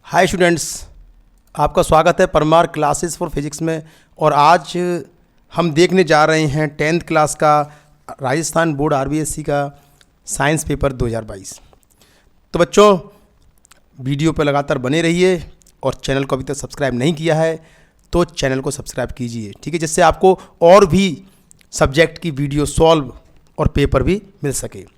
Hi students, आपका स्वागत है परमार क्लासेस फॉर फिजिक्स में। और आज हम देखने जा रहे हैं 10th क्लास का राजस्थान बोर्ड आरबीएससी का साइंस पेपर 2022। तो बच्चों, वीडियो पर लगातार बने रहिए और चैनल को अभी तक सब्सक्राइब नहीं किया है तो चैनल को सब्सक्राइब कीजिए, ठीक है, जिससे आपको और भी सब्जेक्ट की वीडियो सॉल्व और पेपर भी मिल सके। तो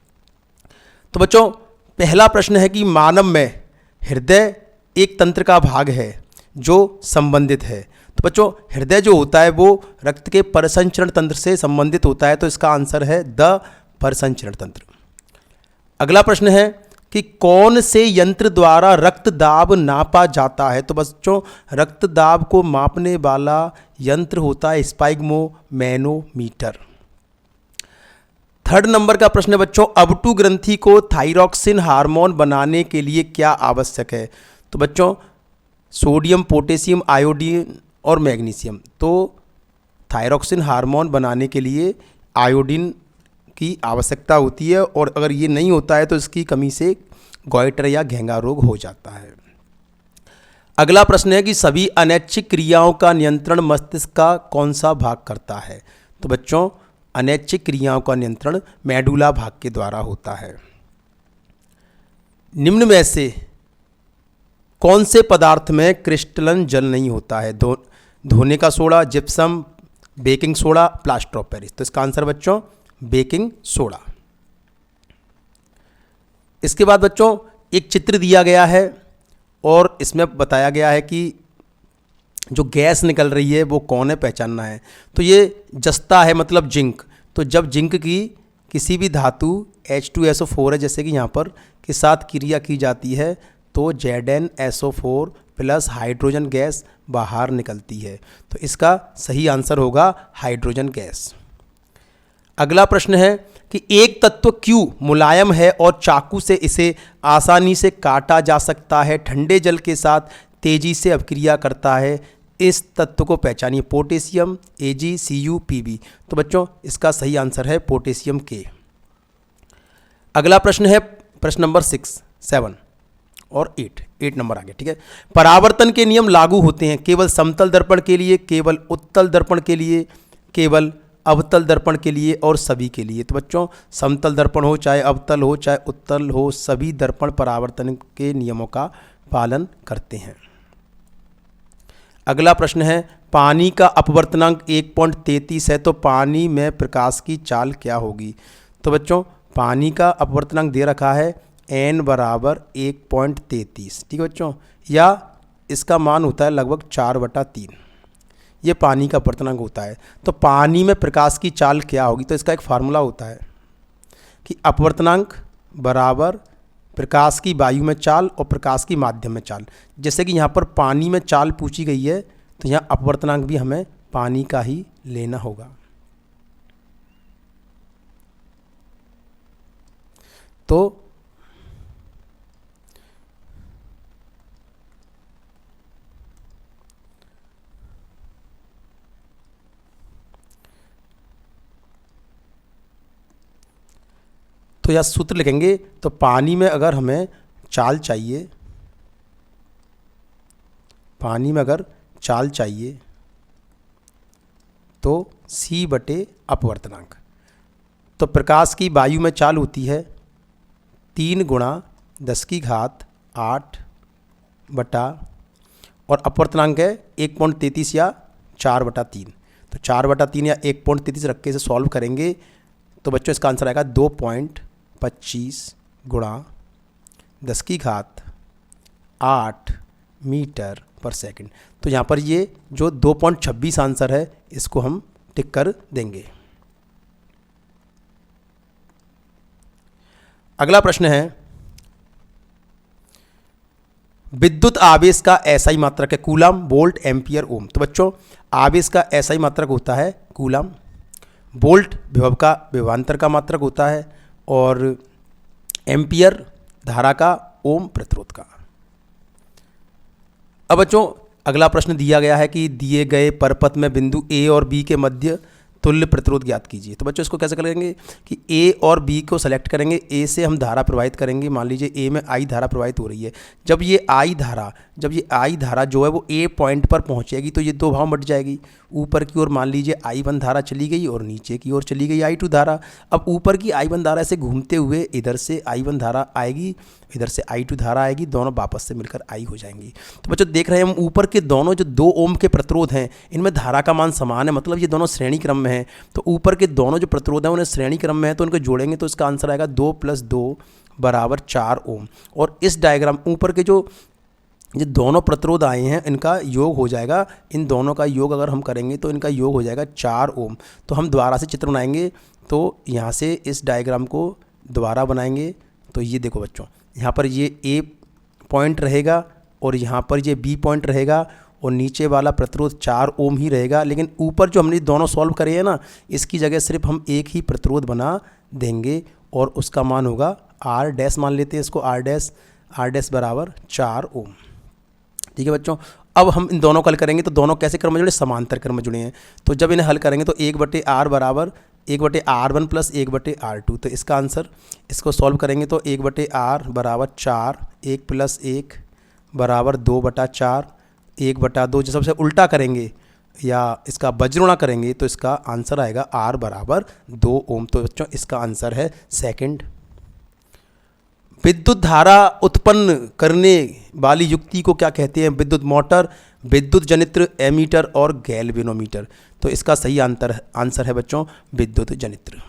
बच्चों, पहला प्रश्न है कि मानव में हृदय एक तंत्र का भाग है जो संबंधित है। तो बच्चों, हृदय जो होता है वो रक्त के परिसंचरण तंत्र से संबंधित होता है, तो इसका आंसर है द परिसंचरण तंत्र। अगला प्रश्न है कि कौन से यंत्र द्वारा रक्त दाब नापा जाता है। तो बच्चों, रक्त दाब को मापने वाला यंत्र होता है स्पाइगमोमैनोमीटर। थर्ड नंबर का प्रश्न है बच्चों, अबटू ग्रंथि को थायरॉक्सिन हार्मोन बनाने के लिए क्या आवश्यक है। तो बच्चों, सोडियम, पोटेशियम, आयोडीन और मैग्नीशियम। तो थायरॉक्सिन हार्मोन बनाने के लिए आयोडीन की आवश्यकता होती है, और अगर ये नहीं होता है तो इसकी कमी से गॉइटर या घेंगा रोग हो जाता है। अगला प्रश्न है कि सभी अनैच्छिक क्रियाओं का नियंत्रण मस्तिष्क का कौन सा भाग करता है। तो बच्चों, अनैच्छिक क्रियाओं का नियंत्रण मेडुला भाग के द्वारा होता है। निम्न में से कौन से पदार्थ में क्रिस्टलन जल नहीं होता है। धोने का soda, gypsum, baking soda, plaster of Paris. तो इसका आंसर बच्चों बेकिंग सोडा। इसके बाद बच्चों एक चित्र दिया गया है और इसमें बताया गया है कि जो गैस निकल रही है वो कौन है, पहचानना है। तो ये जस्ता है, मतलब जिंक। तो जब जिंक की किसी भी धातु H2SO4 है, जैसे कि यहाँ पर के साथ क्रिया की जाती है तो ZnSO4 प्लस हाइड्रोजन गैस बाहर निकलती है। तो इसका सही आंसर होगा हाइड्रोजन गैस। अगला प्रश्न है कि एक तत्व क्यों मुलायम है और चाकू से इसे आसानी से काटा जा सकता है, ठंडे जल के साथ तेजी से अभिक्रिया करता है। इस तत्व को पहचानिए। Potassium, AgCu Pb। तो बच्चों इसका सही आंसर है पोटेशियम के। अगला प्रश्न है प्रश्न नंबर 6, 7 और 8 नंबर आ गया, ठीक है। परावर्तन के नियम लागू होते हैं केवल समतल दर्पण के लिए, केवल उत्तल दर्पण के लिए, केवल अवतल दर्पण के लिए और सभी के लिए। तो बच्चों, समतल दर्पण हो, चाहे अवतल हो, चाहे उत्तल हो, सभी दर्पण परावर्तन के नियमों का पालन करते हैं। अगला प्रश्न है पानी का अपवर्तनांक 1.33 है, तो पानी में प्रकाश की चाल क्या होगी। तो बच्चों, पानी का अपवर्तनांक दे रखा है n बराबर 1.33, ठीक है बच्चों, या इसका मान होता है लगभग 4/3। ये पानी का अपवर्तनांक होता है। तो पानी में प्रकाश की चाल क्या होगी। तो इसका एक फार्मूला होता है कि अपवर्तनांक बराबर प्रकाश की वायु में चाल और प्रकाश की माध्यम में चाल। जैसे कि यहाँ पर पानी में चाल पूछी गई है तो यहाँ अपवर्तनांक भी हमें पानी का ही लेना होगा। तो यह सूत्र लिखेंगे। तो पानी में अगर हमें चाल चाहिए, पानी में अगर चाल चाहिए तो C बटे अपवर्तनांक। तो प्रकाश की वायु में चाल होती है 3 गुणा 10⁸ बटा, और अपवर्तनांक है 1.33 या 4/3। तो 4/3 या 1.33 रख के इसे सॉल्व करेंगे तो बच्चों इसका आंसर आएगा 2.25 गुणा 10⁸ मीटर पर सेकंड। तो यहाँ पर ये जो 2.26 आंसर है इसको हम टिक कर देंगे। अगला प्रश्न है विद्युत आवेश का एसआई मात्रक है कूलम, वोल्ट, एम्पियर, ओम। तो बच्चों, आवेश का एसआई मात्रक होता है कूलम, वोल्ट विभव का विभवांतर का मात्रक होता है, और एम्पियर धारा का, ओम प्रतिरोध का। अब बच्चों अगला प्रश्न दिया गया है कि दिए गए परपथ में बिंदु A और B के मध्य तुल्य प्रतिरोध ज्ञात कीजिए। तो बच्चों इसको कैसे करेंगे कि ए और बी को सेलेक्ट करेंगे। ए से हम धारा प्रवाहित करेंगे। मान लीजिए ए में आई धारा प्रवाहित हो रही है। जब ये आई धारा जो है वो ए पॉइंट पर पहुंचेगी तो ये दो भाव बट जाएगी। ऊपर की ओर मान लीजिए I1 धारा चली गई और नीचे की ओर चली गई I2 धारा। अब ऊपर की I1 धारा से घूमते हुए इधर से I1 धारा आएगी, इधर से I2 धारा आएगी, दोनों वापस से मिलकर I हो जाएंगी। तो बच्चों देख रहे हैं हम ऊपर के दोनों जो 2 ओम के प्रतिरोध हैं इनमें धारा का मान समान है, मतलब ये दोनों श्रेणी क्रम में हैं। तो ऊपर के दोनों जो प्रतिरोध हैं उन्हें श्रेणी क्रम में है तो उनको जोड़ेंगे तो इसका आंसर आएगा 2 + 2 = 4 ओम। और इस डायग्राम ऊपर के जो दोनों प्रतिरोध आए हैं इनका योग हो जाएगा, इन दोनों का योग अगर हम करेंगे तो इनका योग हो जाएगा 4 ओम। तो हम दोबारा से चित्र बनाएंगे। तो यहाँ से इस डायग्राम को दोबारा बनाएंगे। तो ये देखो बच्चों, यहाँ पर ये ए पॉइंट रहेगा और यहाँ पर ये बी पॉइंट रहेगा और नीचे वाला प्रतिरोध 4 ओम ही रहेगा। लेकिन ऊपर जो हमने दोनों सॉल्व करे हैं ना, इसकी जगह सिर्फ हम एक ही प्रतिरोध बना देंगे और उसका मान होगा R डैश, मान लेते हैं इसको R डैश = 4 ओम। ठीक है बच्चों, अब हम इन दोनों को हल करेंगे तो दोनों कैसे क्रम में जुड़े, समांतर क्रम में जुड़े हैं। तो जब इन्हें हल करेंगे तो 1/R = 1/R1 + 1/R2। तो इसका आंसर, इसको सॉल्व करेंगे तो 1/R = 4, 1 + 1 = 2/4, 1/2 जो सबसे उल्टा करेंगे या इसका बज्रोड़ा करेंगे तो इसका आंसर आएगा R = 2 ओम। तो बच्चों इसका आंसर है सेकंड। विद्युत धारा उत्पन्न करने वाली युक्ति को क्या कहते हैं? विद्युत मोटर, विद्युत जनित्र, एमीटर और गैल्वेनोमीटर। तो इसका सही आंसर है बच्चों विद्युत जनित्र।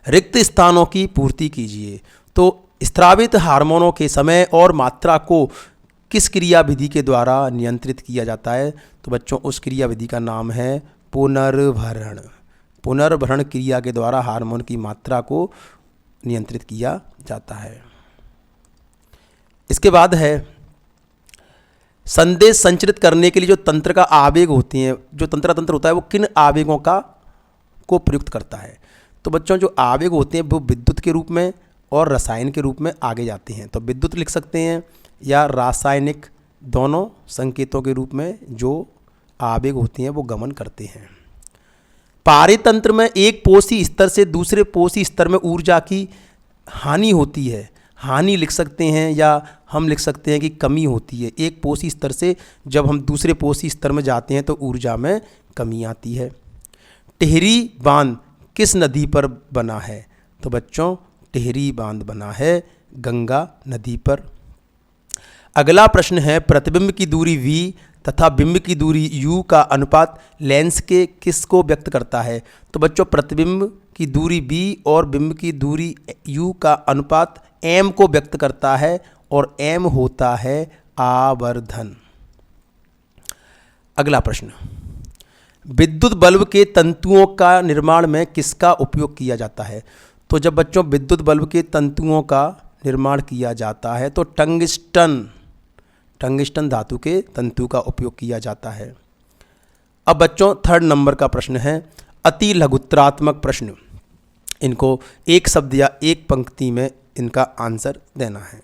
रिक्त स्थानों की पूर्ति कीजिए। तो स्रावित हार्मोनों के समय और मात्रा को किस क्रिया विधि के द्वारा नियंत्रित किया जाता है? तो बच्चों उस क्रिया विधि का नाम है पुनर्भरण। पुनर्भरण क्रिया के द्वारा हार्मोन की मात्रा को नियंत्रित किया जाता है। इसके बाद है संदेश संचरित करने के लिए जो तंत्र का आवेग होती हैं, जो तंत्र होता है वो किन आवेगों को प्रयुक्त करता है? तो बच्चों जो आवेग होते हैं वो विद्युत के रूप में और रसायन के रूप में आगे जाते हैं। तो विद्युत लिख सकते हैं या रासायनिक, दोनों संकेतों के रूप में जो आवेग होती हैं वो गमन करते हैं। पारेतंत्र में एक पोषी स्तर से दूसरे पोषी स्तर में ऊर्जा की हानि होती है। हानि लिख सकते हैं या हम लिख सकते हैं कि कमी होती है। एक पोषी स्तर से जब हम दूसरे पोषी स्तर में जाते हैं तो ऊर्जा में कमी आती है। टिहरी बांध किस नदी पर बना है? तो बच्चों टिहरी बांध बना है गंगा नदी पर। अगला प्रश्न है प्रतिबिंब की दूरी v तथा बिंब की दूरी u का अनुपात लेंस के किस को व्यक्त करता है? तो बच्चों प्रतिबिंब की दूरी b और बिंब की दूरी u का अनुपात m को व्यक्त करता है और m होता है आवर्धन। अगला प्रश्न, विद्युत बल्ब के तंतुओं का निर्माण में किसका उपयोग किया जाता है? तो जब बच्चों विद्युत बल्ब के तंतुओं का निर्माण किया जाता है तो टंगिस्टन धातु के तंतु का उपयोग किया जाता है। अब बच्चों 3rd नंबर का प्रश्न है अति लघुत्रात्मक प्रश्न। इनको एक शब्द या एक पंक्ति में इनका आंसर देना है।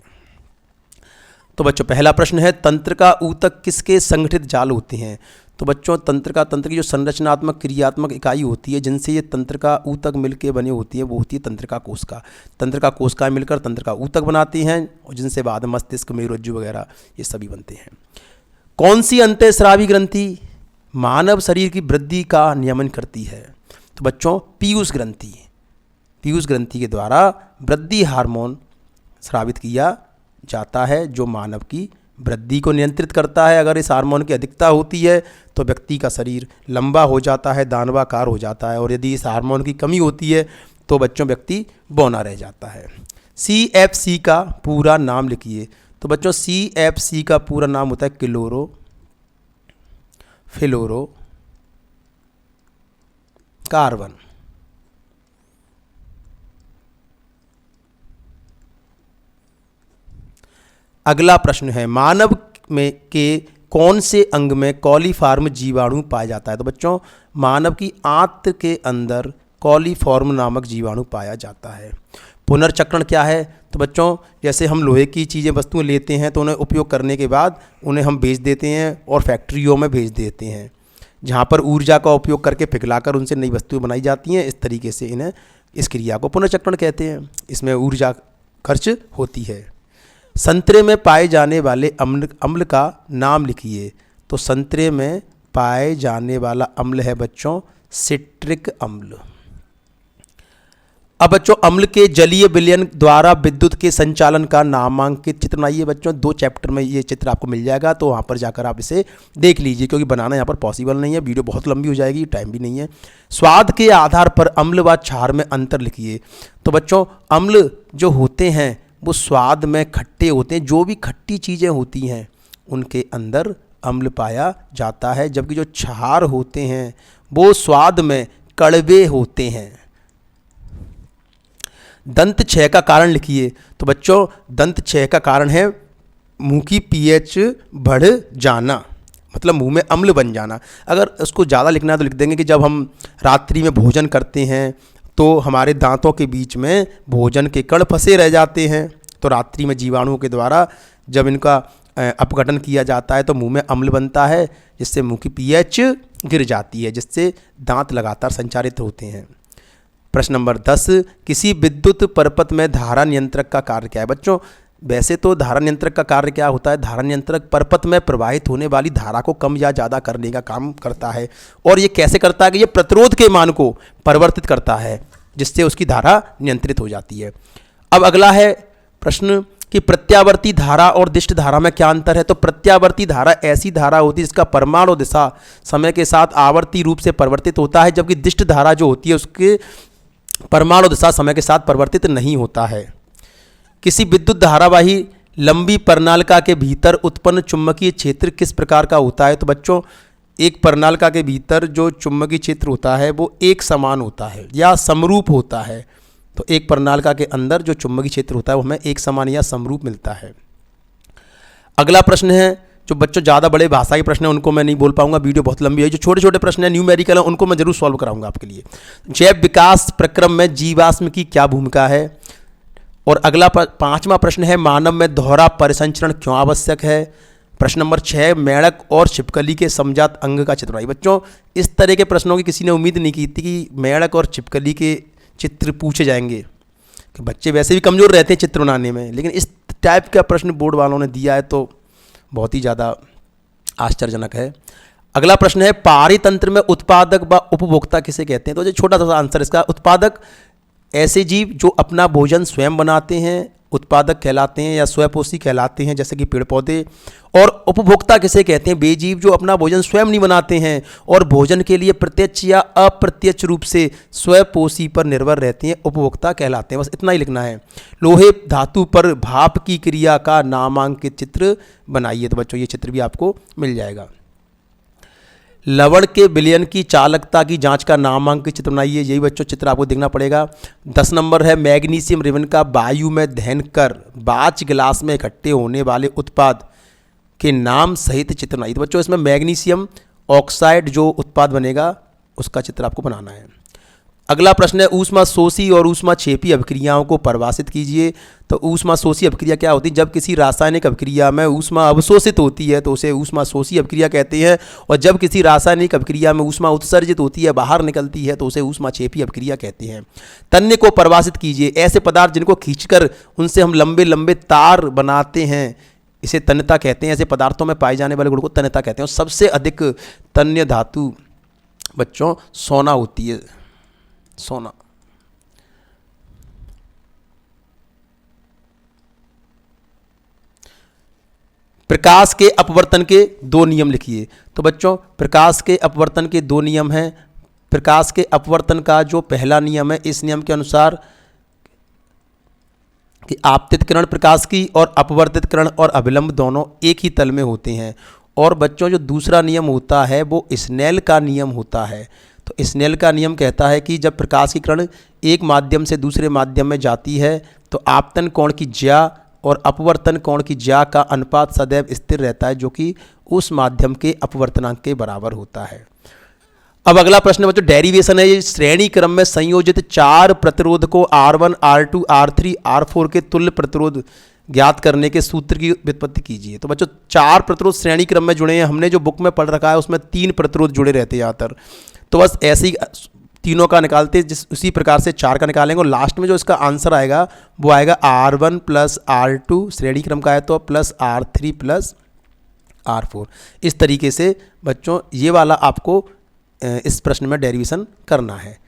तो बच्चों पहला प्रश्न है तंत्र का ऊतक किसके संगठित जाल होते हैं? तो बच्चों तंत्र की जो संरचनात्मक क्रियात्मक इकाई होती है जिनसे ये तंत्र का ऊतक मिलकर बनी होती है वो होती है तंत्रिका कोशिका। तंत्रिका कोशिकाएं मिलकर तंत्र का ऊतक बनाती हैं और जिनसे बाद में मस्तिष्क, मेरुरज्जु वगैरह ये सभी बनते हैं। कौन सी अंतःस्रावी ग्रंथि मानव शरीर की वृद्धि का नियमन करती है? तो बच्चों पीयूष ग्रंथि। पीयूष ग्रंथि के द्वारा वृद्धि हार्मोन स्रावित किया जाता है जो मानव की वृद्धि को नियंत्रित करता है। अगर इस हार्मोन की अधिकता होती है तो व्यक्ति का शरीर लंबा हो जाता है, दानवाकार हो जाता है, और यदि इस हार्मोन की कमी होती है तो बच्चों व्यक्ति बौना रह जाता है। CFC का पूरा नाम लिखिए। तो बच्चों CFC का पूरा नाम होता है क्लोरो फ्लोरो कार्बन। अगला प्रश्न है मानव में के कौन से अंग में कॉलीफॉर्म जीवाणु पाया जाता है? तो बच्चों मानव की आंत के अंदर कॉलीफॉर्म नामक जीवाणु पाया जाता है। पुनर्चक्रण क्या है? तो बच्चों जैसे हम लोहे की चीज़ें वस्तुएं लेते हैं तो उन्हें उपयोग करने के बाद उन्हें हम बेच देते हैं और फैक्ट्रियों में भेज देते हैं। जहाँ पर ऊर्जा का उपयोग करके पिघलाकर उनसे नई वस्तुएं बनाई जाती हैं। इस तरीके से इन्हें इस क्रिया को पुनर्चक्रण कहते हैं। इसमें ऊर्जा खर्च होती है। संतरे में पाए जाने वाले अम्ल का नाम लिखिए। तो संतरे में पाए जाने वाला अम्ल है बच्चों सिट्रिक अम्ल। अब बच्चों अम्ल के जलीय विलयन द्वारा विद्युत के संचालन का नामांकित चित्र बनाइए। बच्चों 2 चैप्टर में ये चित्र आपको मिल जाएगा, तो वहाँ पर जाकर आप इसे देख लीजिए, क्योंकि बनाना यहाँ पर पॉसिबल नहीं है, वीडियो बहुत लंबी हो जाएगी, टाइम भी नहीं है। स्वाद के आधार पर अम्ल व क्षार में अंतर लिखिए। तो बच्चों अम्ल जो होते हैं वो स्वाद में खट्टे होते हैं, जो भी खट्टी चीज़ें होती हैं उनके अंदर अम्ल पाया जाता है, जबकि जो क्षार होते हैं वो स्वाद में कड़वे होते हैं। दंत क्षय का कारण लिखिए। तो बच्चों दंत क्षय का कारण है मुंह की पीएच बढ़ जाना, मतलब मुंह में अम्ल बन जाना। अगर उसको ज़्यादा लिखना है तो लिख देंगे कि जब हम रात्रि में भोजन करते हैं तो हमारे दांतों के बीच में भोजन के कण फंसे रह जाते हैं, तो रात्रि में जीवाणुओं के द्वारा जब इनका अपघटन किया जाता है तो मुंह में अम्ल बनता है, जिससे मुंह की पीएच गिर जाती है, जिससे दांत लगातार संचारित होते हैं। प्रश्न नंबर 10, किसी विद्युत परपथ में धारा नियंत्रक का कार्य क्या है। बच्चों वैसे तो धारा नियंत्रक का कार्य क्या होता है, धारा नियंत्रक परपथ में प्रवाहित होने वाली धारा को कम या ज़्यादा करने का काम करता है। और ये कैसे करता है कि ये प्रतिरोध के मान को परिवर्तित करता है, जिससे उसकी धारा नियंत्रित हो जाती है। अब अगला है प्रश्न कि प्रत्यावर्ती धारा और दिष्ट धारा में क्या अंतर है। तो प्रत्यावर्ती धारा ऐसी धारा होती है जिसका परमाणु दिशा समय के साथ आवर्ती रूप से परिवर्तित होता है, जबकि दिष्ट धारा जो होती है उसके परमाणु दिशा समय के साथ परिवर्तित नहीं होता है। किसी विद्युत धारावाही लंबी प्रणालिका के भीतर उत्पन्न चुंबकीय क्षेत्र किस प्रकार का होता है। तो बच्चों एक प्रणालिका के भीतर जो चुंबकीय क्षेत्र होता है वो एक समान होता है या समरूप होता है। तो एक प्रणालिका के अंदर जो चुंबकीय क्षेत्र होता है वो हमें एक समान या समरूप मिलता है। अगला प्रश्न है, जो बच्चों ज़्यादा बड़े भाषा के प्रश्न हैं उनको मैं नहीं बोल पाऊंगा, वीडियो बहुत लंबी है। जो छोटे छोटे प्रश्न हैं न्यूमेरिकल हैं उनको मैं जरूर सॉल्व कराऊंगा आपके लिए। जैव विकास प्रक्रम में जीवाश्म की क्या भूमिका है। और अगला 5वां प्रश्न है, मानव में दोहरा परिसंचरण क्यों आवश्यक है। प्रश्न नंबर 6, मेढक और छिपकली के समजात अंग का चित्र बनाइए। बच्चों इस तरह के प्रश्नों की किसी ने उम्मीद नहीं की थी कि मेढक और छिपकली के चित्र पूछे जाएंगे, कि बच्चे वैसे भी कमज़ोर रहते हैं चित्र बनाने में, लेकिन इस टाइप का प्रश्न बोर्ड वालों ने दिया है तो बहुत ही ज़्यादा आश्चर्यजनक है। अगला प्रश्न है, पारितंत्र में उत्पादक व उपभोक्ता किसे कहते हैं। तो ये छोटा सा आंसर इसका, उत्पादक ऐसे जीव जो अपना भोजन स्वयं बनाते हैं उत्पादक कहलाते हैं या स्वयंपोषी कहलाते हैं, जैसे कि पेड़ पौधे। और उपभोक्ता किसे कहते हैं, वे जीव जो अपना भोजन स्वयं नहीं बनाते हैं और भोजन के लिए प्रत्यक्ष या अप्रत्यक्ष रूप से स्वयंपोषी पर निर्भर रहते हैं, उपभोक्ता कहलाते हैं। बस इतना ही लिखना है। लोहे धातु पर भाप की क्रिया का नामांकित चित्र बनाइए। तो बच्चों ये चित्र भी आपको मिल जाएगा। लवण के विलयन की चालकता की जांच का नामांकित चित्र बनाइए। यही बच्चों चित्र आपको देखना पड़ेगा। 10 नंबर है, मैग्नीशियम रिबन का वायु में दहन कर बाच गिलास में इकट्ठे होने वाले उत्पाद के नाम सहित चित्र बनाइए। तो बच्चों इसमें मैग्नीशियम ऑक्साइड जो उत्पाद बनेगा उसका चित्र आपको बनाना है। अगला प्रश्न है, ऊष्मा शोषी और ऊष्मा क्षेपी अभिक्रियाओं को परिभाषित कीजिए। तो ऊष्मा शोषी अभिक्रिया क्या होती है, जब किसी रासायनिक अभिक्रिया में ऊष्मा अवशोषित होती है तो उसे ऊष्मा शोषी अभिक्रिया कहते हैं, और जब किसी रासायनिक अभिक्रिया में ऊष्मा उत्सर्जित होती है, बाहर निकलती है, तो उसे ऊष्मा क्षेपी अभिक्रिया कहते हैं। तन्य को परिभाषित कीजिए। ऐसे पदार्थ जिनको खींचकर उनसे हम लंबे लंबे तार बनाते हैं, इसे तन्यता कहते हैं। ऐसे पदार्थों में पाए जाने वाले गुण को तन्यता कहते हैं। और सबसे अधिक तन्य धातु बच्चों सोना होती है, सोना। प्रकाश के अपवर्तन के 2 नियम लिखिए। तो बच्चों प्रकाश के अपवर्तन के 2 नियम हैं। प्रकाश के अपवर्तन का जो पहला नियम है, इस नियम के अनुसार कि आपतित किरण प्रकाश की और अपवर्तित किरण और अभिलंब दोनों एक ही तल में होते हैं। और बच्चों जो दूसरा नियम होता है वो स्नेल का नियम होता है। तो स्नेल का नियम कहता है कि जब प्रकाश की किरण एक माध्यम से दूसरे माध्यम में जाती है तो आपतन कोण की ज्या और अपवर्तन कोण की ज्या का अनुपात सदैव स्थिर रहता है, जो कि उस माध्यम के अपवर्तनांक के बराबर होता है। अब अगला प्रश्न बच्चों डेरिवेशन है। ये श्रेणी क्रम में संयोजित 4 प्रतिरोध को R1, R2, R3, R4 के तुल्य प्रतिरोध ज्ञात करने के सूत्र की व्युत्पत्ति कीजिए। तो बच्चों 4 प्रतिरोध श्रेणी क्रम में जुड़े हैं, हमने जो बुक में पढ़ रखा है उसमें 3 प्रतिरोध जुड़े रहते हैं ज़्यादातर, तो बस ऐसे ही तीनों का निकालते उसी प्रकार से 4 का निकालेंगे और लास्ट में जो इसका आंसर आएगा वो आएगा R1 प्लस R2 श्रेणी क्रम का है तो प्लस R3 प्लस R4। इस तरीके से बच्चों ये वाला आपको इस प्रश्न में डेरिवेशन करना है।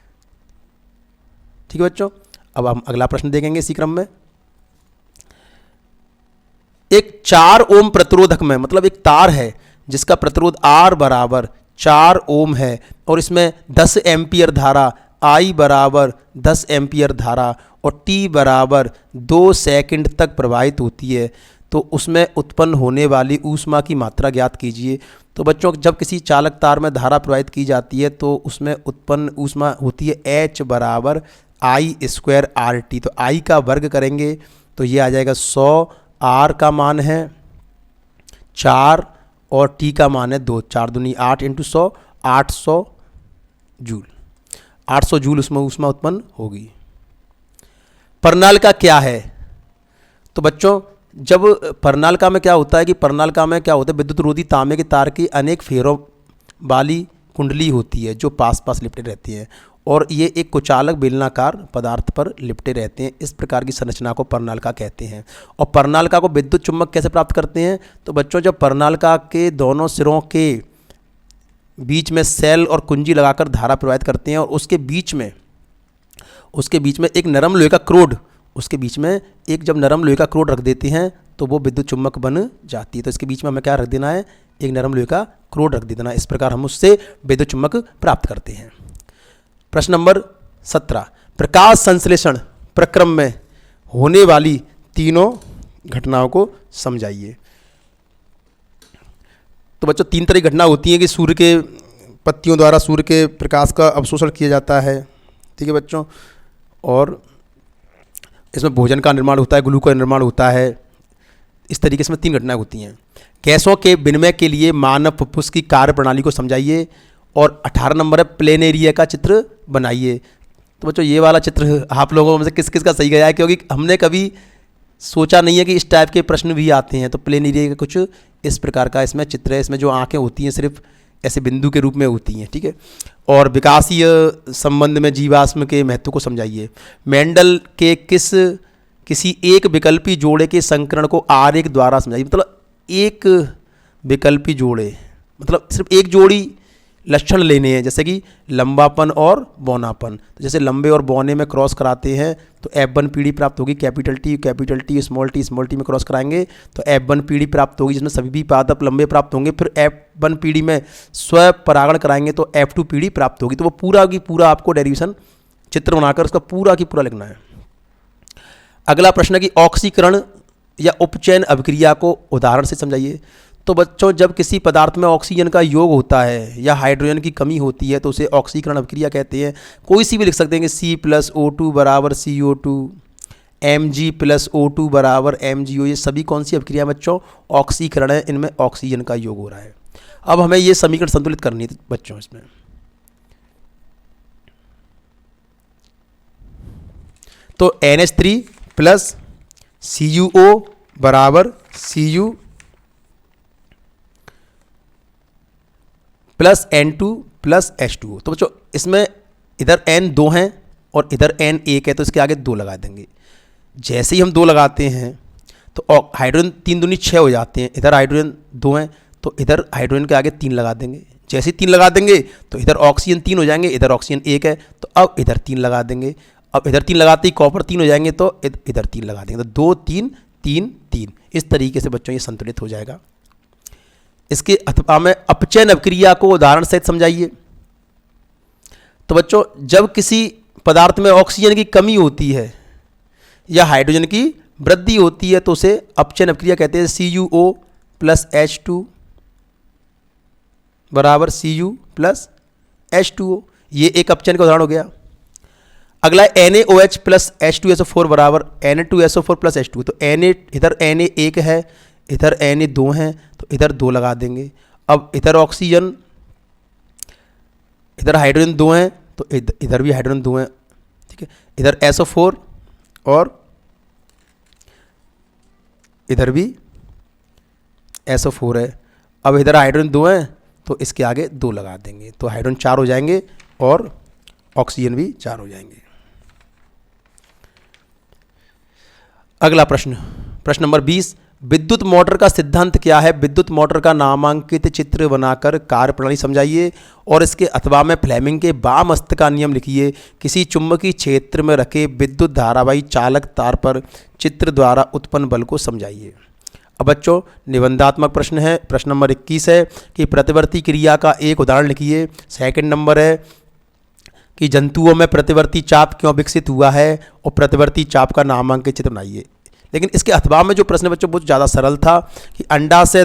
ठीक है बच्चों, अब हम अगला प्रश्न देखेंगे इसी क्रम में। एक 4 ओम प्रतिरोधक में, मतलब एक तार है जिसका प्रतिरोध R बराबर 4 ओम है और इसमें 10 एम्पियर धारा, I बराबर 10 एम्पियर धारा और T बराबर 2 सेकंड तक प्रवाहित होती है, तो उसमें उत्पन्न होने वाली ऊष्मा की मात्रा ज्ञात कीजिए। तो बच्चों जब किसी चालक तार में धारा प्रवाहित की जाती है तो उसमें उत्पन्न ऊष्मा होती है H बराबर I स्क्वायर RT। तो I का वर्ग करेंगे तो ये आ जाएगा 100, R का मान है 4 और T का मान है 2, 4 दूनी 8 इंटू 100, 800 जूल। 800 जूल उसमें ऊष्मा उत्पन्न होगी। परनालिका क्या है? तो बच्चों जब परनालिका में क्या होता है कि परनालिका में क्या होता है, विद्युत रोधी तांबे के तार की अनेक फेरों वाली कुंडली होती है जो पास पास लिपटे रहती हैं और ये एक कुचालक बेलनाकार पदार्थ पर लिपटे रहते हैं। इस प्रकार की संरचना को परनालिका कहते हैं। और परनालिका को विद्युत चुम्बक कैसे प्राप्त करते हैं? तो बच्चों जब परनालिका के दोनों सिरों के बीच में सेल और कुंजी लगाकर धारा प्रवाहित करते हैं और उसके बीच में एक नरम लोहे का क्रोड, उसके बीच में एक जब नरम लोहे का क्रोड रख देते हैं तो वो विद्युत चुम्बक बन जाती है। तो इसके बीच में हमें क्या रख देना है? एक नरम लोहे का क्रोड रख देना है। इस प्रकार हम उससे विद्युत चुम्बक प्राप्त करते हैं। प्रश्न नंबर 17, प्रकाश संश्लेषण प्रक्रम में होने वाली तीनों घटनाओं को समझाइए। तो बच्चों 3 तरह की घटना होती हैं कि सूर्य के पत्तियों द्वारा सूर्य के प्रकाश का अवशोषण किया जाता है। ठीक है बच्चों, और इसमें भोजन का निर्माण होता है, ग्लू का निर्माण होता है। इस तरीके से 3 घटनाएं होती हैं। गैसों के विनिमय के लिए मानव फुफ्फुस की कार्य प्रणाली को समझाइए। और 18 नंबर है प्लेन एरिया का चित्र बनाइए। तो बच्चों ये वाला चित्र आप लोगों में से किस किस का सही गया है, क्योंकि हमने कभी सोचा नहीं है कि इस टाइप के प्रश्न भी आते हैं। तो प्लेन एरिया का कुछ इस प्रकार का इसमें चित्र है। इसमें जो आंखें होती हैं सिर्फ ऐसे बिंदु के रूप में होती हैं। ठीक है, और विकासीय संबंध में जीवाश्म के महत्व को समझाइए। मेंडल के किसी एक विकल्पी जोड़े के संकरण को आरेख द्वारा समझाइए। मतलब एक विकल्पी जोड़े मतलब सिर्फ एक जोड़ी लक्षण लेने हैं, जैसे कि लंबापन और बौनापन। तो जैसे लंबे और बौने में क्रॉस कराते हैं तो F1 पीढ़ी प्राप्त होगी, कैपिटल टी स्मॉल टी में क्रॉस कराएंगे तो F1 पीढ़ी प्राप्त होगी, जिसमें सभी भी पादप लंबे प्राप्त होंगे। फिर F1 पीढ़ी में स्व परागण कराएंगे तो F2 पीढ़ी प्राप्त होगी। तो वो पूरा की पूरा आपको डेरिवेशन चित्र बनाकर उसका पूरा की पूरा लिखना है। अगला प्रश्न है कि ऑक्सीकरण या उपचयन अभिक्रिया को उदाहरण से समझाइए। तो बच्चों जब किसी पदार्थ में ऑक्सीजन का योग होता है या हाइड्रोजन की कमी होती है तो उसे ऑक्सीकरण अभिक्रिया कहते हैं। कोई सी भी लिख सकते हैं कि C+O2 बराबर CO2, Mg+O2 बराबर MgO। ये सभी कौन सी अभिक्रिया बच्चों? ऑक्सीकरण है, इनमें ऑक्सीजन का योग हो रहा है। अब हमें ये समीकरण संतुलित करनी है बच्चों इसमें। तो NH3 प्लस CuO बराबर Cu plus N2 plus H2O। तो बच्चों इसमें इधर N 2 हैं और इधर N 1 है तो इसके आगे 2 लगा देंगे। जैसे ही हम 2 लगाते हैं तो हाइड्रोजन 3 दूनी 6 हो जाते हैं। इधर हाइड्रोजन 2 हैं तो इधर हाइड्रोजन के आगे 3 लगा देंगे। जैसे ही 3 लगा देंगे तो इधर ऑक्सीजन 3 हो जाएंगे, इधर ऑक्सीजन 1 है तो अब इधर 3 लगा देंगे। अब इधर 3 लगाते ही कॉपर 3 हो जाएंगे तो इधर 3 लगा देंगे। तो 2 3 3 3 इस तरीके से बच्चों ये संतुलित हो जाएगा। इसके अथवा में अपचयन अभिक्रिया को उदाहरण सहित समझाइए। तो बच्चों जब किसी पदार्थ में ऑक्सीजन की कमी होती है या हाइड्रोजन की वृद्धि होती है तो उसे अपचयन अभिक्रिया कहते हैं। CuO प्लस H2 बराबर Cu प्लस H2O, ये एक अपचयन का उदाहरण हो गया। अगला NaOH प्लस H2SO4 बराबर Na2SO4 प्लस H2। तो इधर Na 1 है, इधर Na 2 हैं तो इधर 2 लगा देंगे। अब इधर ऑक्सीजन, इधर हाइड्रोजन 2 हैं तो इधर भी हाइड्रोजन 2 हैं। ठीक है, इधर SO4 और इधर भी SO4 है। अब इधर हाइड्रोजन 2 हैं तो इसके आगे 2 लगा देंगे तो हाइड्रोजन 4 हो जाएंगे और ऑक्सीजन भी 4 हो जाएंगे। अगला प्रश्न, प्रश्न नंबर 20, विद्युत मोटर का सिद्धांत क्या है? विद्युत मोटर का नामांकित चित्र बनाकर कार्यप्रणाली समझाइए और इसके अथवा में फ्लेमिंग के वाम हस्त का नियम लिखिए। किसी चुंबकीय क्षेत्र में रखे विद्युत धारावाही चालक तार पर चित्र द्वारा उत्पन्न बल को समझाइए। अब बच्चों निबंधात्मक प्रश्न है। प्रश्न नंबर 21 है कि प्रतिवर्ती क्रिया का एक उदाहरण लिखिए। सेकंड नंबर है कि जंतुओं में प्रतिवर्ती चाप क्यों विकसित हुआ है और प्रतिवर्ती चाप का नामांकित चित्र बनाइए। लेकिन इसके अथवा में जो प्रश्न बच्चों बहुत ज़्यादा सरल था कि अंडाशय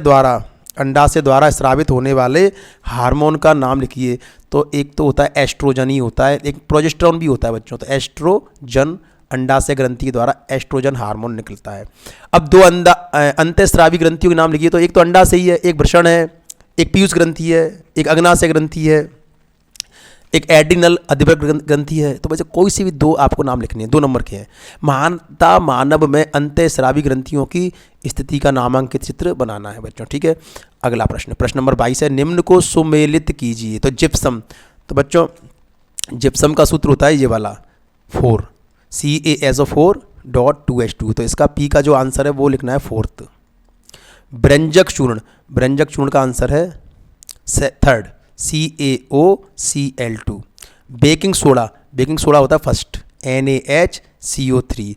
द्वारा स्रावित होने वाले हार्मोन का नाम लिखिए। तो एक तो होता है एस्ट्रोजन ही होता है, एक प्रोजेस्टेरोन भी होता है बच्चों। तो एस्ट्रोजन, अंडाशय ग्रंथि के द्वारा एस्ट्रोजन हार्मोन निकलता है। अब 2 अंतःस्रावी ग्रंथियों के नाम लिखिए। तो एक तो अंडाशय ही है, एक वृषण है, एक पीयूष ग्रंथि है, एक अग्नाशय ग्रंथि है, एक एड्रिनल अधिवृक्क ग्रंथि है। तो वैसे कोई सी भी 2 आपको नाम लिखने हैं, 2 नंबर के हैं। महानता मानव में अंतःस्रावी ग्रंथियों की स्थिति का नामांकित चित्र बनाना है बच्चों, ठीक है। अगला प्रश्न, प्रश्न नंबर 22 है, निम्न को सुमेलित कीजिए। तो जिप्सम, तो बच्चों जिप्सम का सूत्र होता है ये वाला 4 CaSO4.2H2। तो इसका P का जो आंसर है वो लिखना है 4th। ब्रंजक चूर्ण, ब्रंजक चूर्ण का आंसर है 3rd CaOCl2। Baking soda, baking soda होता है फर्स्ट NaHCO3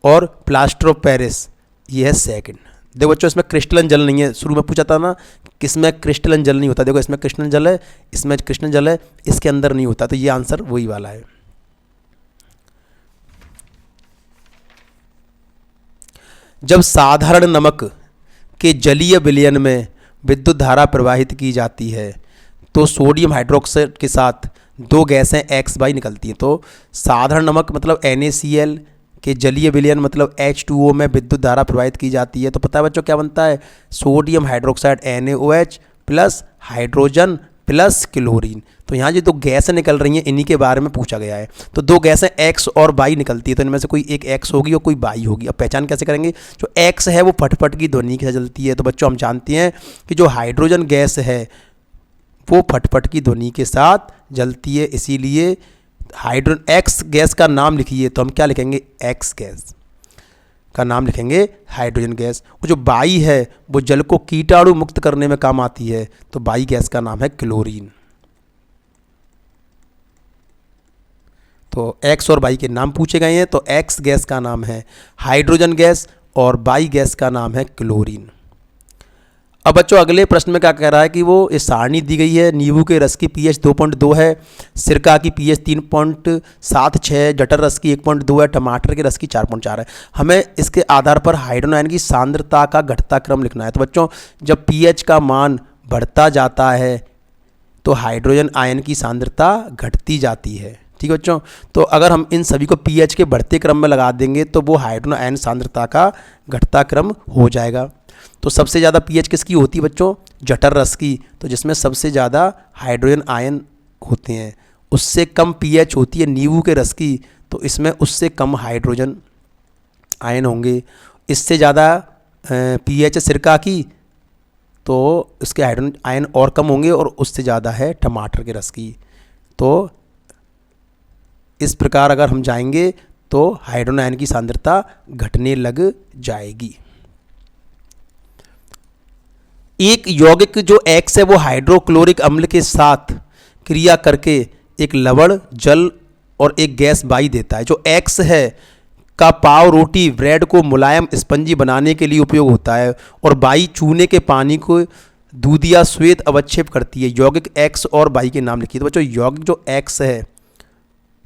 और प्लास्टर ऑफ पेरिस ये है सेकंड। देखो बच्चों इसमें क्रिस्टलन जल नहीं है, शुरू में पूछा था ना किसमें क्रिस्टलन जल नहीं होता। देखो इसमें क्रिस्टलन जल है, इसमें क्रिस्टलन जल है, इसके अंदर नहीं होता। तो ये आंसर वही वाला है। जब साधारण नमक के जलीय विलयन में विद्युत धारा प्रवाहित की जाती है तो सोडियम हाइड्रोक्साइड के साथ 2 गैसें XY निकलती हैं। तो साधारण नमक मतलब NaCl के जलीय विलयन मतलब H2O में विद्युत धारा प्रवाहित की जाती है। तो पता है बच्चों क्या बनता है? Sodium hydroxide NaOH plus hydrogen plus chlorine. तो यहाँ जो 2 गैसें निकल रही हैं इन्हीं के बारे में पूछा गया है। तो 2 गैसें X और Y निकलती है, तो इनमें से कोई एक X होगी और कोई Y होगी। अब पहचान कैसे करेंगे? जो X है वो फटफट की ध्वनि के साथ जलती है। तो बच्चों हम जानते हैं कि जो हाइड्रोजन गैस है वो फटफट की ध्वनि के साथ जलती है, इसीलिए हाइड्रोजन X गैस का नाम लिखिए। तो हम क्या लिखेंगे? X गैस का नाम लिखेंगे हाइड्रोजन गैस। वो जो Y है वो जल को कीटाणु मुक्त करने में काम आती है, तो Y गैस का नाम है क्लोरीन। तो X और Y के नाम पूछे गए हैं, तो X गैस का नाम है हाइड्रोजन गैस और Y गैस का नाम है क्लोरीन। अब बच्चों अगले प्रश्न में क्या कह रहा है कि वो इस सारणी दी गई है। नींबू के रस की pH 2.2 है, सिरका की pH 3.76, जटर रस की 1.2 है, टमाटर के रस की 4.4 है। हमें इसके आधार पर हाइड्रोजन आयन की सांद्रता का घटता क्रम लिखना है। तो बच्चों जब pH का मान बढ़ता जाता है तो हाइड्रोजन आयन की सांद्रता घटती जाती है, ठीक है बच्चों। तो अगर हम इन सभी को pH के बढ़ते क्रम में लगा देंगे तो वो हाइड्रोजन आयन सांद्रता का घटता क्रम हो जाएगा। तो सबसे ज़्यादा pH किसकी होती है बच्चों? जठर रस की। तो जिसमें सबसे ज़्यादा हाइड्रोजन आयन होते हैं। उससे कम pH होती है नींबू के रस की, तो इसमें उससे कम हाइड्रोजन आयन होंगे। इससे ज़्यादा pH सिरका की, तो इसके हाइड्रोजन आयन और कम होंगे, और उससे ज़्यादा है टमाटर के रस की। तो इस प्रकार अगर हम जाएंगे तो हाइड्रोजन आयन की सांद्रता घटने लग जाएगी। एक यौगिक जो X है वो हाइड्रोक्लोरिक अम्ल के साथ क्रिया करके एक लवण, जल और एक गैस Y देता है। जो X है का पाव रोटी, ब्रेड को मुलायम स्पंजी बनाने के लिए उपयोग होता है, और Y चूने के पानी को दूधिया श्वेत अवक्षेप करती है। यौगिक X और Y के नाम लिखिए। तो बच्चों यौगिक जो X है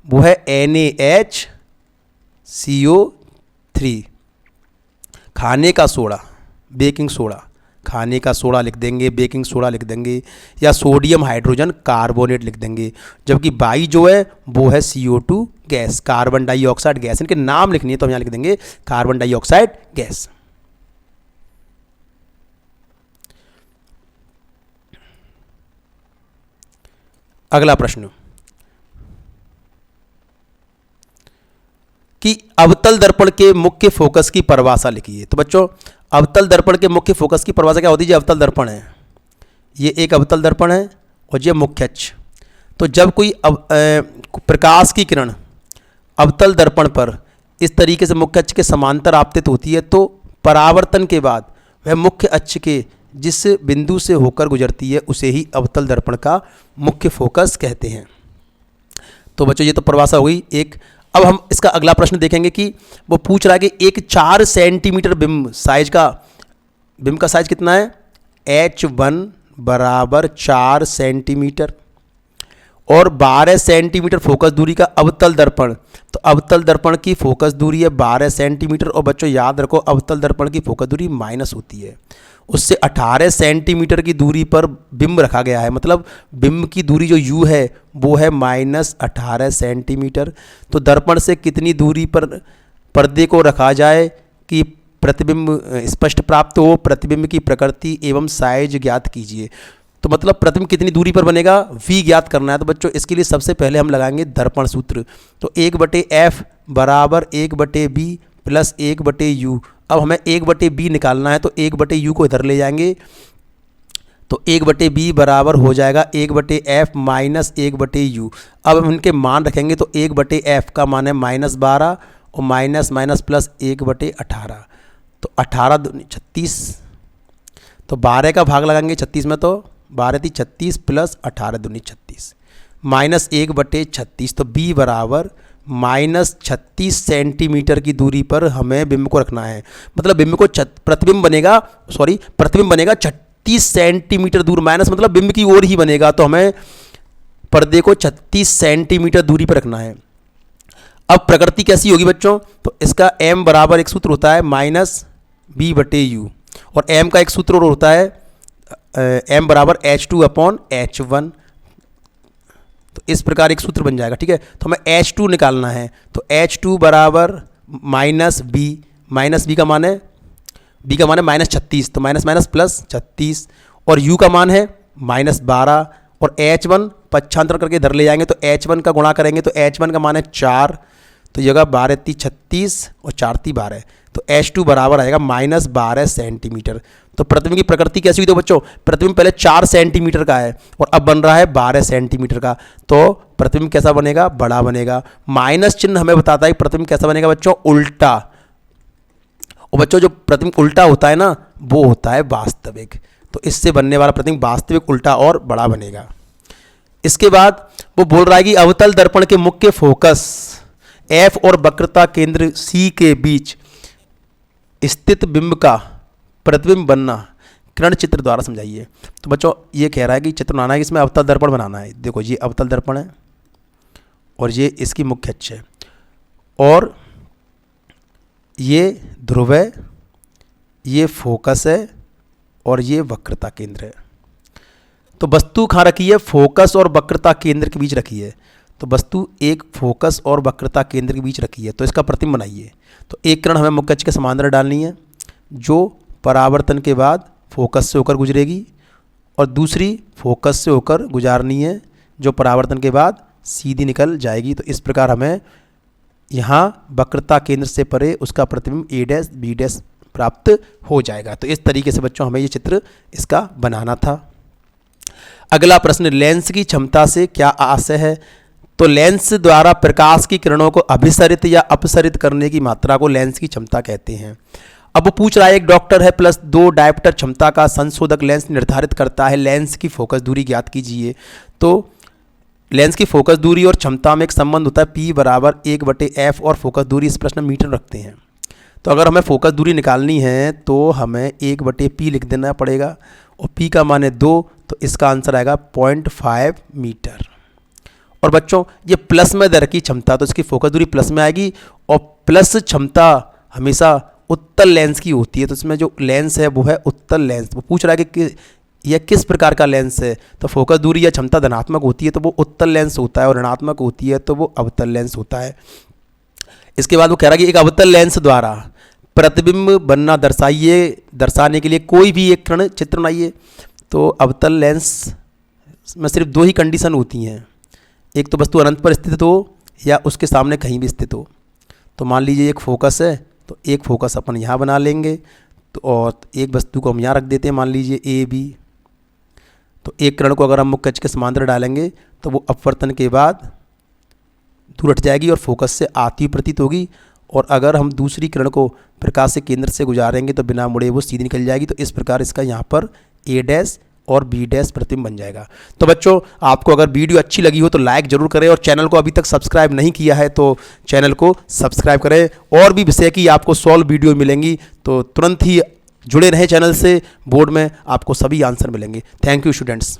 वो है NaHCO3। खाने का सोडा, बेकिंग सोडा, खाने का सोडा लिख देंगे, बेकिंग सोडा लिख देंगे, या सोडियम हाइड्रोजन कार्बोनेट लिख देंगे। जबकि Y जो है वो है CO2 gas, carbon dioxide gas. इनके नाम लिखनी है तो हम यहाँ लिख देंगे कार्बन डाइऑक्साइड गैस। अगला प्रश्न, कि अवतल दर्पण के मुख्य फोकस की परिभाषा लिखिए। तो बच्चों अवतल दर्पण के मुख्य फोकस की परिभाषा क्या होती है? जो अवतल दर्पण है, ये एक अवतल दर्पण है और ये मुख्य अक्ष। तो जब कोई प्रकाश की किरण अवतल दर्पण पर इस तरीके से मुख्य अक्ष के समांतर आपतित होती है तो परावर्तन के बाद वह मुख्य अक्ष के जिस बिंदु से होकर गुजरती है उसे ही अवतल दर्पण का मुख्य फोकस कहते हैं। तो बच्चों ये तो परिभाषा हुई एक। अब हम इसका अगला प्रश्न देखेंगे कि वो पूछ रहा है कि एक 4 सेंटीमीटर बिंब का साइज कितना है? H1 बराबर 4 सेंटीमीटर और 12 सेंटीमीटर फोकस दूरी का अवतल दर्पण। तो अवतल दर्पण की फोकस दूरी है 12 सेंटीमीटर और बच्चों याद रखो अवतल दर्पण की फोकस दूरी माइनस होती है, उससे 18 सेंटीमीटर की दूरी पर बिंब रखा गया है। मतलब बिंब की दूरी जो u है वो है -18 सेंटीमीटर। तो दर्पण से कितनी दूरी पर पर्दे को रखा जाए कि प्रतिबिंब स्पष्ट प्राप्त हो? प्रतिबिंब की प्रकृति एवं साइज ज्ञात कीजिए। तो मतलब प्रतिबिंब कितनी दूरी पर बनेगा, v ज्ञात करना है। तो बच्चों इसके लिए सबसे पहले हम लगाएंगे दर्पण सूत्र। तो 1/f बराबर 1/b प्लस 1/u। अब हमें 1/b निकालना है तो 1/u को इधर ले जाएंगे तो 1/b बराबर हो जाएगा 1/f माइनस 1/u। अब हम इनके मान रखेंगे तो 1/f का मान है -12 और माइनस माइनस प्लस 1/18। तो 18 दूनी 36, तो 12 का भाग लगाएंगे 36 में तो 12 × 36 प्लस 18 दूनी 36 माइनस 1/36। तो b बराबर -36 सेंटीमीटर की दूरी पर हमें बिंब को रखना है। मतलब बिंब को प्रतिबिंब बनेगा 36 सेंटीमीटर दूर, माइनस मतलब बिंब की ओर ही बनेगा। तो हमें पर्दे को 36 सेंटीमीटर दूरी पर रखना है। अब प्रकृति कैसी होगी बच्चों? तो इसका m बराबर एक सूत्र होता है -b/u और m का एक सूत्र और होता है m बराबर H2/H1। तो इस प्रकार एक सूत्र बन जाएगा, ठीक है। तो हमें H2 निकालना है तो H2 बराबर -b का मान है -36, तो माइनस माइनस प्लस 36 और u का मान है -12 और H1 पक्षांतर करके इधर ले जाएंगे तो H1 का गुणा करेंगे तो H1 का मान है 4, तो जगह 12 × 36 और 4 × 12, तो H2 बराबर आएगा -12 सेंटीमीटर। तो प्रतिबिंब की प्रकृति कैसी हुई? तो बच्चों प्रतिबिंब पहले 4 सेंटीमीटर का है और अब बन रहा है 12 सेंटीमीटर का, तो प्रतिबिंब कैसा बनेगा? बड़ा बनेगा। माइनस चिन्ह हमें बताता है कि प्रतिबिंब कैसा बनेगा बच्चों? उल्टा। और बच्चों जो प्रतिबिंब उल्टा होता है ना वो होता है वास्तविक। तो इससे बनने वाला प्रतिबिंब वास्तविक, उल्टा और बड़ा बनेगा। इसके बाद वो बोल रहा है कि अवतल दर्पण के मुख्य फोकस F और वक्रता केंद्र C के बीच स्थित बिंब का प्रतिबिंब बनना किरण चित्र द्वारा समझाइए। तो बच्चों ये कह रहा है कि चित्र बनाना है कि इसमें अवतल दर्पण बनाना है। देखो ये अवतल दर्पण है और ये इसकी मुख्य अक्ष है और ये ध्रुव है, ये फोकस है और ये वक्रता केंद्र है। तो वस्तु कहाँ रखी है? फोकस और वक्रता केंद्र के बीच रखी है। तो वस्तु एक फोकस और वक्रता केंद्र के बीच रखी है तो इसका प्रतिबिंब बनाइए। तो एक किरण हमें मुख्य अक्ष के समांतर डालनी है जो परावर्तन के बाद फोकस से होकर गुजरेगी और दूसरी फोकस से होकर गुजारनी है जो परावर्तन के बाद सीधी निकल जाएगी। तो इस प्रकार हमें यहाँ वक्रता केंद्र से परे उसका प्रतिबिंब a', b' प्राप्त हो जाएगा। तो इस तरीके से बच्चों हमें ये चित्र इसका बनाना था। अगला प्रश्न, लेंस की क्षमता से क्या आशय है? तो लेंस द्वारा प्रकाश की किरणों को अभिसरित या अपसरित करने की मात्रा को लेंस की क्षमता कहते हैं। अब वो पूछ रहा है एक डॉक्टर है प्लस 2 डायप्टर क्षमता का संशोधक लेंस निर्धारित करता है, लेंस की फोकस दूरी ज्ञात कीजिए। तो लेंस की फोकस दूरी और क्षमता में एक संबंध होता है P बराबर 1/f और फोकस दूरी इस प्रश्न में मीटर रखते हैं। तो अगर हमें फोकस दूरी निकालनी है तो हमें 1/p लिख देना पड़ेगा और P का मान है 2, तो इसका आंसर आएगा 0.5 मीटर। और बच्चों ये प्लस में दर की क्षमता, तो इसकी फोकस दूरी प्लस में आएगी और प्लस क्षमता हमेशा उत्तल लेंस की होती है। तो इसमें जो लेंस है वो है उत्तल लेंस। वो पूछ रहा है कि यह किस प्रकार का लेंस है? तो फोकस दूरी या क्षमता धनात्मक होती है तो वो उत्तल लेंस होता है और ऋणात्मक होती है तो वो अवतल लेंस होता है। इसके बाद वो कह रहा है कि एक अवतल लेंस द्वारा प्रतिबिंब बनना दर्शाने के लिए कोई भी एक किरण चित्र बनाइए। तो अवतल लेंस में सिर्फ 2 ही कंडीशन होती हैं, एक तो वस्तु अनंत पर स्थित हो या उसके सामने कहीं भी स्थित हो। तो मान लीजिए एक फोकस है, तो एक फोकस अपन यहाँ बना लेंगे, तो और एक वस्तु को हम यहाँ रख देते हैं, मान लीजिए ए बी। तो एक किरण को अगर हम मुख्य अक्ष के समांतर डालेंगे तो वो अपवर्तन के बाद दूर हट जाएगी और फोकस से आती प्रतीत होगी, और अगर हम दूसरी किरण को प्रकाश के केंद्र से गुजारेंगे तो बिना मुड़े वो सीधी निकल जाएगी। तो इस प्रकार इसका यहाँ पर ए डैश और बी डैश प्रतिबिंब बन जाएगा। तो बच्चों, आपको अगर वीडियो अच्छी लगी हो तो लाइक जरूर करें, और चैनल को अभी तक सब्सक्राइब नहीं किया है तो चैनल को सब्सक्राइब करें। और भी विषय की आपको सॉल्व वीडियो मिलेंगी, तो तुरंत ही जुड़े रहें चैनल से। बोर्ड में आपको सभी आंसर मिलेंगे। Thank you students.